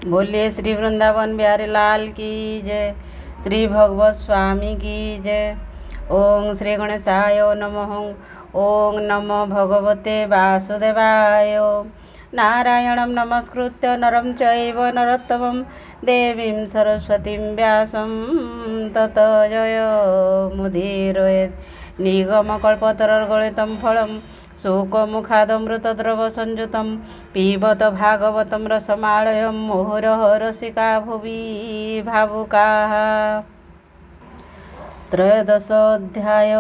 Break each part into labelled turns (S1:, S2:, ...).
S1: बोलिए श्री वृंदावन बिहारी लाल की जय। श्री भगवत स्वामी की जय। ओम श्री गणेशाय नमः। ओम नमो भगवते वासुदेवाय। नारायणं नमस्कृत्य नरं चैव नरोत्तमं देवीं सरस्वतीं व्यासं ततो जयमुदीरयेत्। निगमकल्पतरुर्गलितं फलं शोकमुखादमृतद्रव संयुतं पिबत भागवतं रसमालयं मुहुरः रसिका भुवि भावुकाः। त्रयोदश अध्याय।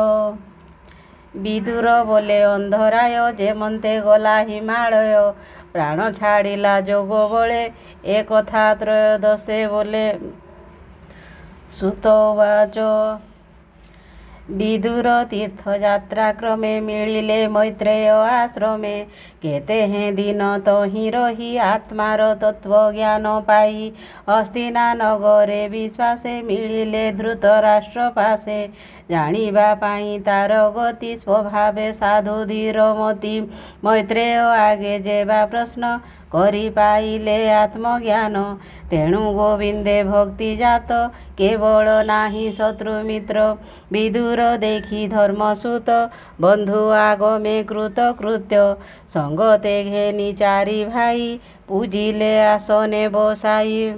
S1: विदुर बोले अंधराय जेमंते गला हिमालय प्राण छाड़िला जोग बले ए कथा त्रयोदशे बोले। सुतवाच विदुर तीर्थयात्रा क्रमे मिलिले मैत्रेय आश्रमे केते हैं दिन तहीं रही आत्मार तत्व ज्ञान पाई हस्तिना नगरे विश्वासे मिलिले धृतराष्ट्र पासे जानिबा पाई तार गति स्वभावे साधु धीरमती मैत्रेय आगे जेबा प्रश्न करि पाइले आत्मज्ञान तेणु गोविंदे भक्ति जात केवल नाही शत्रु मित्र विदुर देखी धर्मसुत बंधु आगमे कृतकृत्य संगते घेनी चारि भाई पूजिले आसने बसाई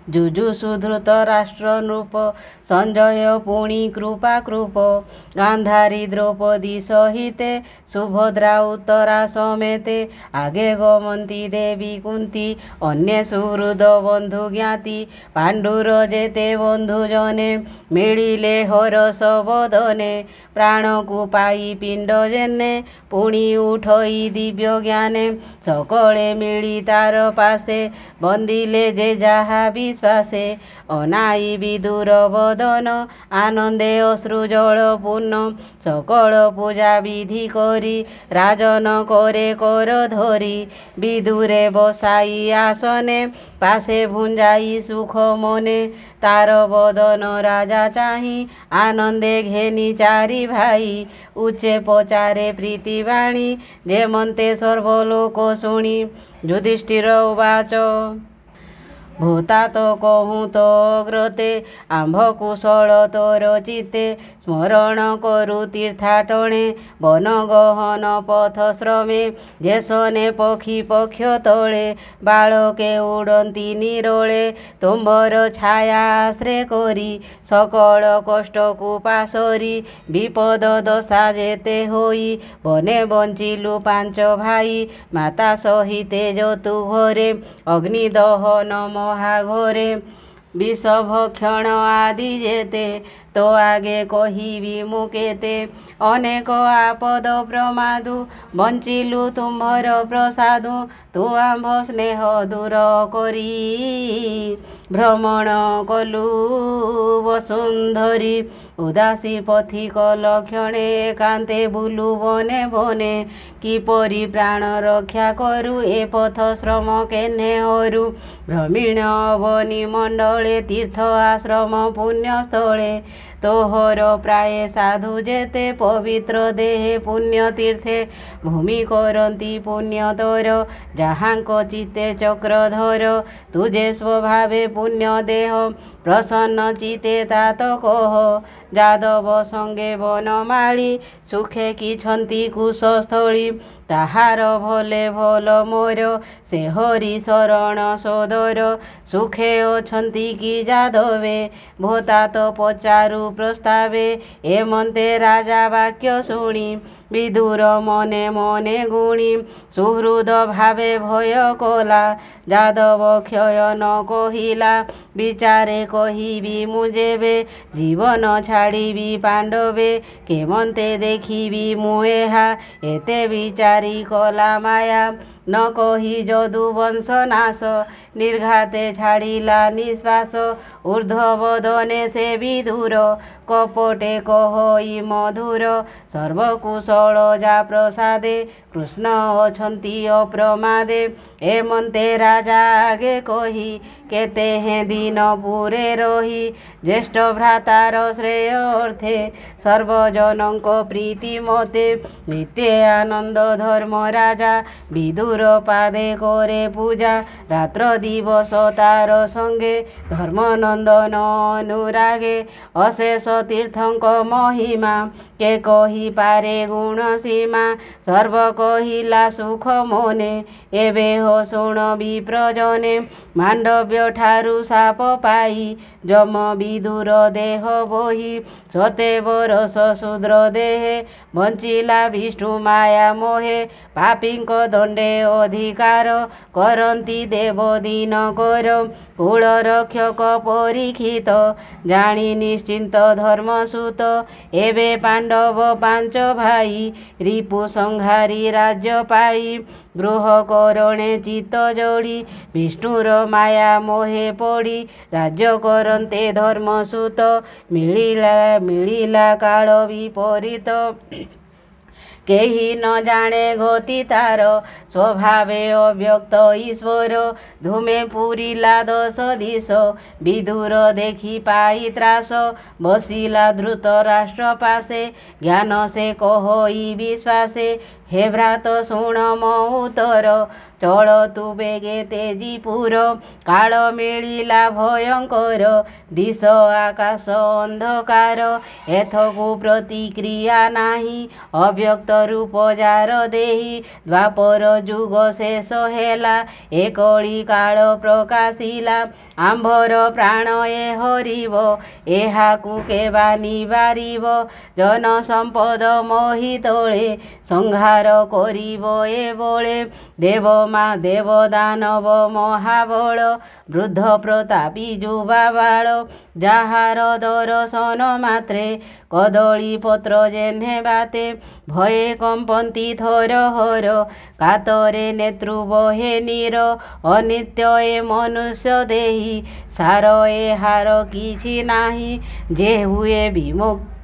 S1: जुजुषु धृतराष्ट्र नृप संजय पुणी कृपा कृप गांधारी द्रौपदी सहिते सुभद्रा उत्तरा समेते आगे गमंती देवी कुंती अन्य सुहृद बंधु ज्ञाति पांडुर जेते बंधु जने मिलिले हरस बदने प्राण को पाई पिंड जेने पुणी उठई दिव्य ज्ञाने सकले मिली तार पासे बंदिले जे जहा विश्वासे अनाई विदुर बदन आनंदे अश्रुजल पूर्ण सकल पूजा विधि करी राजन करे कर धरी विदुरे बसाई आसने पासे भुंजाई सुख मने तार बदन राजा चाही आनंदे घेनी चारि भाई उच्चे पचारे प्रीति बाणी जेमंते सर्वलोक शुणी युधिष्ठिर उवाच भूता तो कहूँ तो अग्रते आंभ कुशल तोर चित्ते स्मरण करु तीर्थाटणे वन गहन पथ श्रमे जेसने पक्षी पक्ष तले बालके उड़ती निरोले तुम्भर छाया आश्रे करी सकल कष्ट को पासरी विपद दशा जेते होई बने बंचिलु पांच भाई माता सहिते जतु घरे अग्निदहन महाघोरे विषभक्षण आदि जेते तो आगे कहिबी मुकेते अनेक आपद प्रमादु बंचिलु तुम्भर प्रसादु तु आंभ स्नेह दूर करी भ्रमण कलु वसुंधरी उदासी पथिक लक्षणे एकांते बुलु बने बने किपरि प्राण रक्षा करु ए पथ श्रम केने हरु भ्रमीण अवनी मंडले तीर्थ आश्रम पुण्यस्थले तोहर प्राय साधु जेते पवित्र देहे पुण्य तीर्थे भूमि करती पुण्यतर जहाँको चित्ते चक्रधर तुझे स्वभावे पुण्य देह प्रसन्न चिते तात कह जादव संगे बनमाली सुखे कि छंती कुशस्थली ताहार भले भल मोर से हरि शरण सोदर सुखे अछंती कि जादवे भोता तो पचारु प्रस्तावे एमंते राजा वाक्य शुणी विदुर मने मने गुणी सुहृद भावे भय कला जादव क्षय न कहिला विचारे कहिबी मुजेबे जीवन छाड़िबी पांडवे केमंते देखिबी मुएहा एते विचारी कला माया न कही जदु वंश नाश निर्घाते छाड़िला निश्वास ऊर्ध्व बदने से विदुर कपटे कहई मधुर सर्वकुशल जा प्रसादे कृष्ण अछंती अप्रमादे एमंते राजा आगे कही केते हैं दिन पुरे रही ज्येष्ठ भ्रातार श्रेय अर्थे सर्वजनक प्रीति मते नित्य आनंद धर्म राजा विदुर पादे करे पूजा रात्र दिवस तार संगे धर्मनंदन अनुरागे अशेष तीर्थंक महिमा के कही पारे गुण सीमा सर्व कहिला सुख मने एबे हो शुण विप्रजने मांडव्य ठारु साप पाई जम विदुर देह बोही सते बरस शूद्र देहे बंचिला विष्णु माया मोहे पापींक दंडे अधिकार करंती देव दीन कर कुल रक्षक परीक्षित जानी निश्चिंत धर्मसुत एबे पांडव पांच भाई रिपु संहारी राज्य पाई गृह करणे चित्त जोड़ी विष्णुर माया मोहे पड़ी राज्य करन्ते धर्मसुत मिलिला काल विपरीत केही न जाने गति तार स्वभावे अव्यक्त ईश्वर धूमे पूरिला दश दिश विदुर देखी पाई त्रास बसिला धृत राष्ट्र पासे ज्ञान से कहई विश्वासे हे भ्रात शुण मो उत्तर चल तु बेगे तेजीपुर काल मिलिला भयंकर दिश आकाश अंधकार एथकु प्रतिक्रिया नाही अव्यक्त रूप जार देही द्वापर जुग शेष हेला एकली काल प्रकाशिला आंभर प्राण ए हरिव एहाकु केबा निबारिव जन संपद मोहि तोळे संहार करिब ए बळे देव दानव महाबल वृद्ध प्रतापी जुबा बाळ जाहार दर्शन मात्रे कदली पत्र जेह्ने बाते भये कंपन्ति थर हर कातरे नेत्रु बहे नीर अनित्य ए मनुष्य देही सार ए हार किछि नाही जे हुए विमुक्त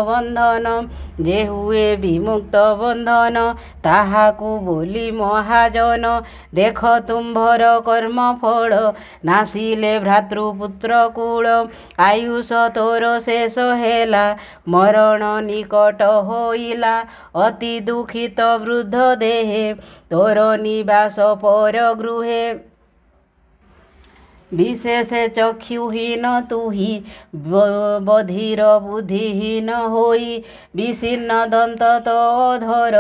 S1: बंधन जे हुए विमुक्त बंधन ताहाकु बोली महाजन देख तुम्भर कर्म फल नासिले भ्रातृपुत्र कूल आयुष तोर शेष हेला मरण निकट होइला अति दुखित वृद्ध देहे तोर निवास पर गृहे विशेष चक्षुहीन तुही बधिर बुद्धिहीन होई विशीर्ण दंत तोधर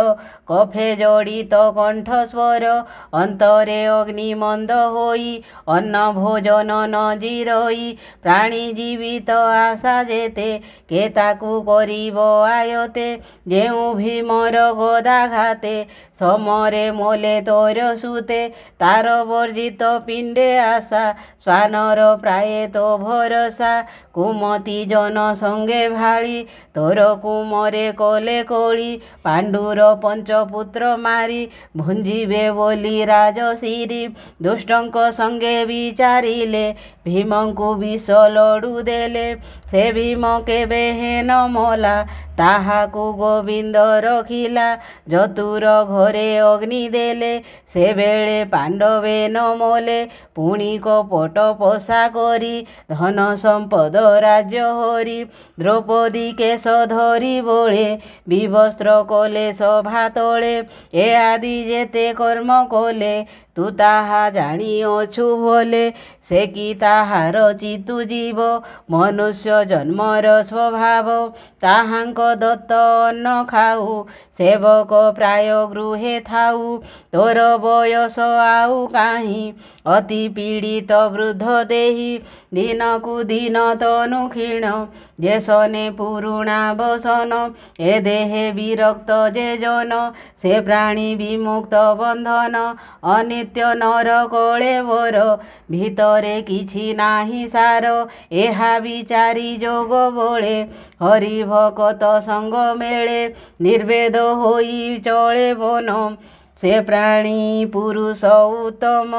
S1: कफे जड़ित कंठस्वर अंतरे अग्निमंद होई अन्न भोजन न जिरई प्राणी जीवित आशा जेते केताकु करिब आयते जेउ भीमर गदाघाते समरे मोले तोर सुते तार वर्जित पिंडे आशा स्वानर प्राये तो भरसा कुमती जन संगे भाली तोर कुमरे कले कोली पांडुर पंचपुत्र मारी भुंजीबे बोली राजशिरी दुष्टंक संगे विचारिले भीमंकु विष लडू देले से भीम केबे हेन मला ताहाकु गोविंद रखिला जतुर घरे अग्नि देले से बेले पांडवे न मोले पुणी कपट पोषा करी धन संपद राज्य हरि द्रौपदी केश धरी बोले विवस्त्र कले सभा तले ए आदि जेते कर्म कले तू ताहा जानिअछु भले से कि ताहार चितु जीव मनुष्य जन्मर स्वभाव ताहांक दत्त अन्न खाऊ सेवक प्राय गृहे थाऊ तोर बयस आउ काहीं अति पीड़ित वृद्ध देही दिनकु दिन तनु क्षीण जेसने पुरुणा बसन ए देहे विरक्त जे जन से प्राणी विमुक्त बंधन अनित्य नर कले वर भितरे किछि नाही सार एहा विचारी जोग बोले हरि भकत संग मेले निर्वेद होई चले बन से प्राणी पुरुष उत्तम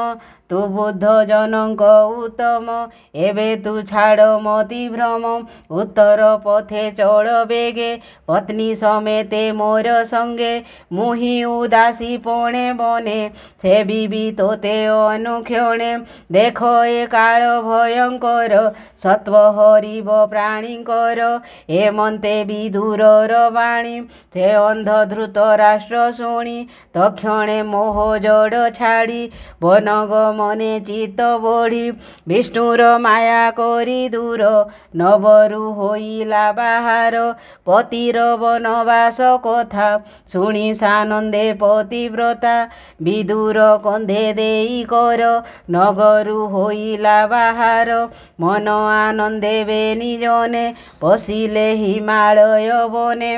S1: तु बुद्ध जनक उत्तम एबे तु छाड़ मति भ्रम उत्तर पथे चल बेगे पत्नी समेते मोर संगे मुहि उदासी पणे बने से बीबी तोते अनुक्षणे देख ए काल भयंकर सत्व हरिब प्राणीकर एमन्ते विदुरर बाणी से अंध धृत राष्ट्र शुणी तक्षणे मोह जड़ छाड़ी वन गमने चित्त बढ़ी विष्णुर माया करी दूर नवरु होइला बाहार पतिर वनवास कथा शुणी सानंदे पतिव्रता विदुर कंधे देई कर नगरु होइला बाहार मन आनंदे बेनी जने पशिले हिमालय बने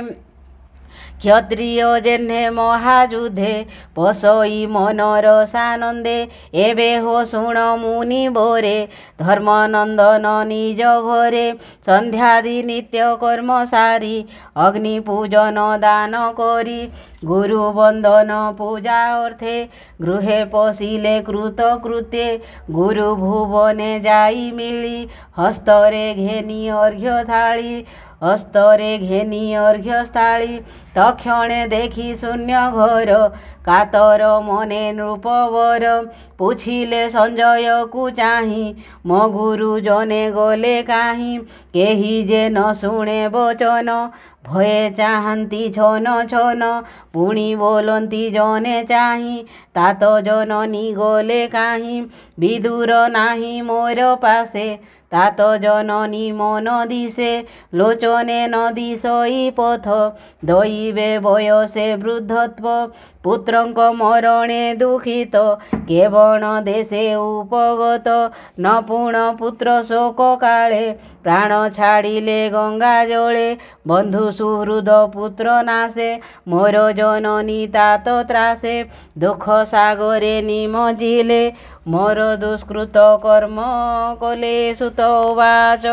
S1: क्षत्रिय जेन्हे महायुद्धे पशई मनर सानंदे एबे हो शुण मुनि बोरे धर्मनंदन निज घरे संध्यादि नित्य कर्म सारी अग्नि पूजन दान करी गुरु बंदन पूजा अर्थे गृहे पशिले कृत कृत्ये गुरु भुवने जाई मिली हस्तरे घेनी अर्घ्य थाली हस्तरे घेनी अर्घ्य स्थाली तक्षणे देखी शून्य घर कातर मने नृपवर पूछिले संजय को चाही मो गुरु जने गले काहीं केही जे न शुणे वचन भये चाहंती छन छन पुणी बोलंती जने चाही तात जननी गले काहीं विदुर नाही मोर पासे तात जननी मन दिशे लोचने न दिशई पथ दैवे बयसे वृद्धत्व पुत्रंक मरणे दुखित केवण देशे उपगत न पुण पुत्र शोक काले प्राण छाड़िले गंगा जले बंधु सुहृद पुत्र नाशे मोर जननी तात त्रासे दुख सागरे निमज्जिले मोर दुष्कृत कर्म कले सुत उवाच।